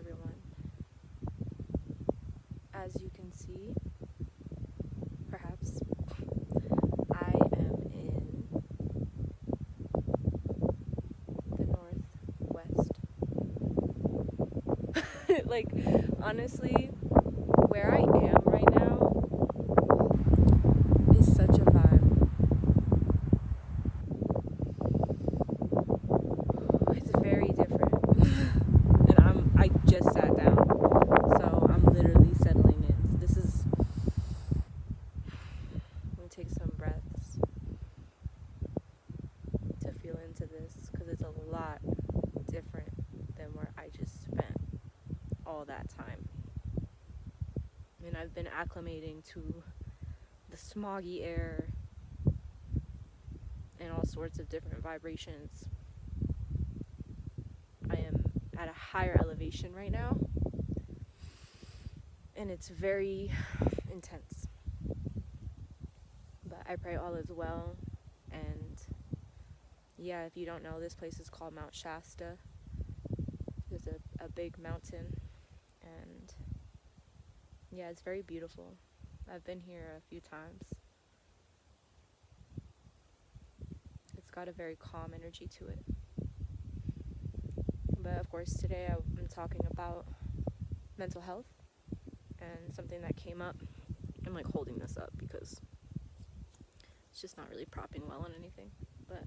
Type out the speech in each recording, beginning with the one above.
everyone. As you can see, perhaps, I am in the Northwest. Like, honestly, where I am right now is such a vibe. It's very different. And I just sat down, so I'm literally settling in. I'm gonna take some breaths to feel into this, because it's a lot different than where I just spent all that time. And I've been acclimating to the smoggy air and all sorts of different vibrations. I am at a higher elevation right now, and it's very intense. But I pray all is well. And yeah, if you don't know, this place is called Mount Shasta. There's a big mountain, and yeah, it's very beautiful. I've been here a few times. It's got a very calm energy to it. But of course, today I'm talking about mental health and something that came up. I'm like holding this up because it's just not really propping well on anything. But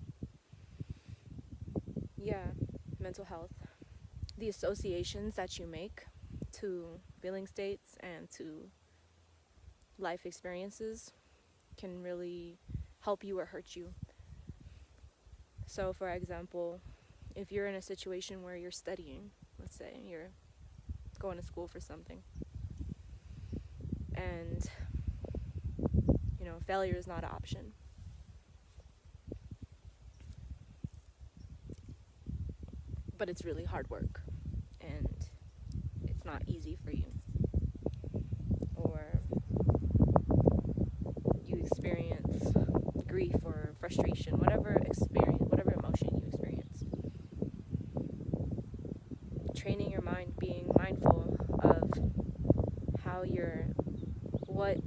yeah, mental health. The associations that you make to feeling states and to life experiences can really help you or hurt you. So for example, if you're in a situation where you're studying, let's say you're going to school for something, and failure is not an option, but it's really hard work and it's not easy for you, or you experience grief or frustration, whatever emotion you experience, training your mind, being mindful of what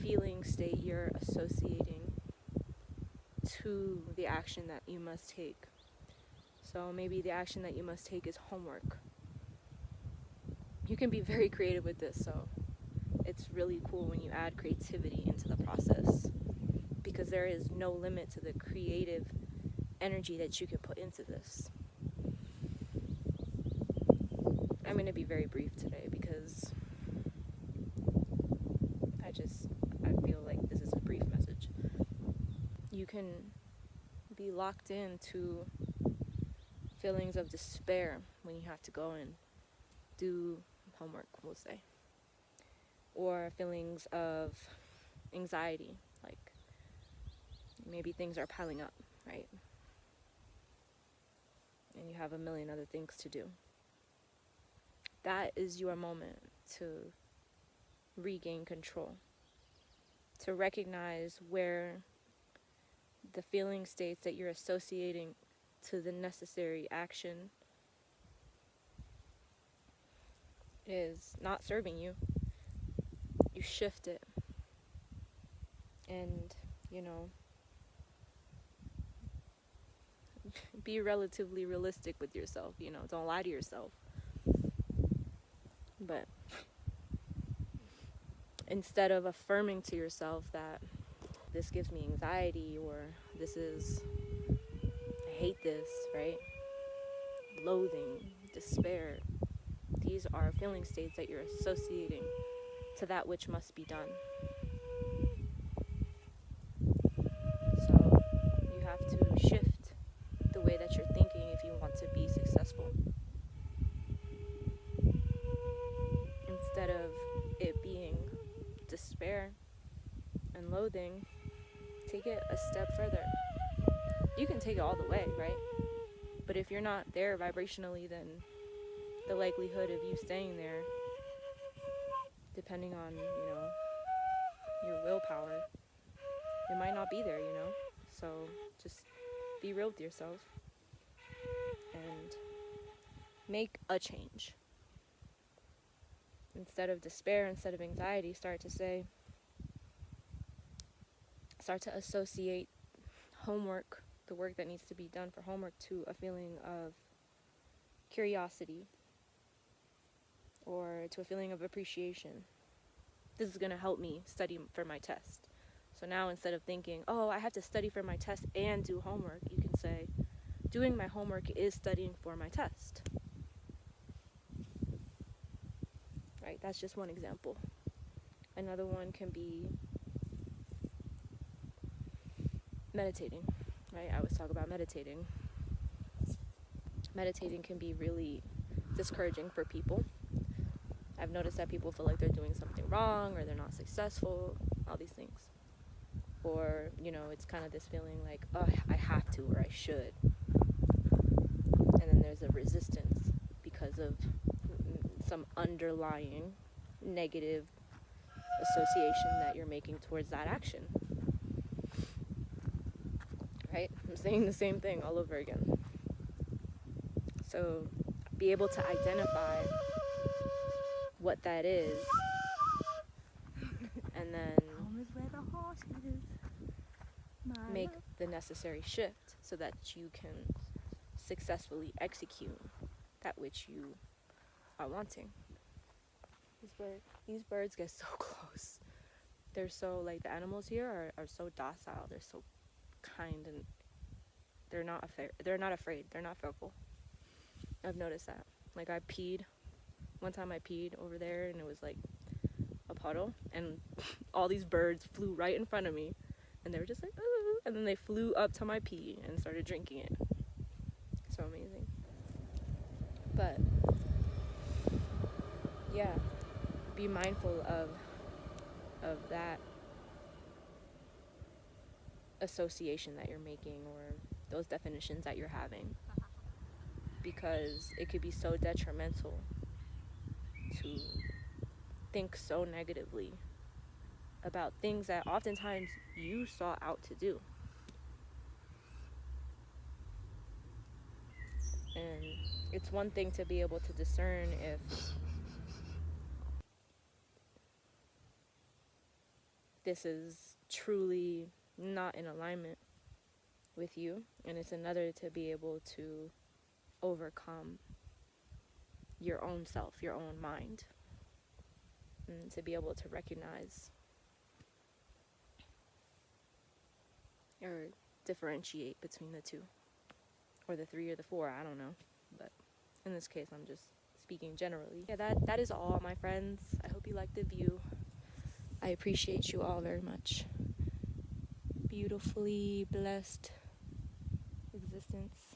feeling state you're associating to the action that you must take. So maybe the action that you must take is homework. You can be very creative with this, so it's really cool when you add creativity into the process, because there is no limit to the creative energy that you can put into this. I'm going to be very brief today because I feel like this is a brief message. You can be locked into feelings of despair when you have to go and do homework, we'll say, or feelings of anxiety, like maybe things are piling up, right? And you have a million other things to do. That is your moment to regain control, to recognize where the feeling states that you're associating to the necessary action is not serving you. You shift it and, be relatively realistic with yourself, don't lie to yourself. But instead of affirming to yourself that this gives me anxiety, or I hate this, right? Loathing, despair. These are feeling states that you're associating to that which must be done. So you have to shift the way that you're thinking if you want to be successful. Instead of it being despair and loathing, take it a step further. You can take it all the way, right? But if you're not there vibrationally, then the likelihood of you staying there, depending on, your willpower, it might not be there, So just be real with yourself and make a change. instead of despair, instead of anxiety, start to associate homework, the work that needs to be done for homework, to a feeling of curiosity or to a feeling of appreciation. This is going to help me study for my test. So now instead of thinking, oh, I have to study for my test and do homework, you can say, doing my homework is studying for my test. Right? That's just one example. Another one can be meditating. Right? I always talk about meditating. Meditating can be really discouraging for people. I've noticed that people feel like they're doing something wrong or they're not successful, all these things. Or, it's kind of this feeling like, oh, I have to or I should. And then there's a resistance because of some underlying negative association that you're making towards that action. Right? I'm saying the same thing all over again. So be able to identify what that is, and then make the necessary shift so that you can successfully execute that which you are wanting. These birds get so close. They're so, the animals here are so docile. They're so kind, and they're not afraid. They're not fearful. I've noticed that. I peed. One time I peed over there, and it was a puddle, and all these birds flew right in front of me, and they were just ooh, and then they flew up to my pee and started drinking it. So amazing. But yeah, be mindful of that association that you're making, or those definitions that you're having, because it could be so detrimental to think so negatively about things that oftentimes you sought out to do. And it's one thing to be able to discern if this is truly not in alignment with you, and it's another to be able to overcome your own self, your own mind, and to be able to recognize or differentiate between the two, or the three or the four, I don't know, but in this case I'm just speaking generally. Yeah, that is all, my friends. I hope you liked the view. I appreciate you all very much. Beautifully blessed existence.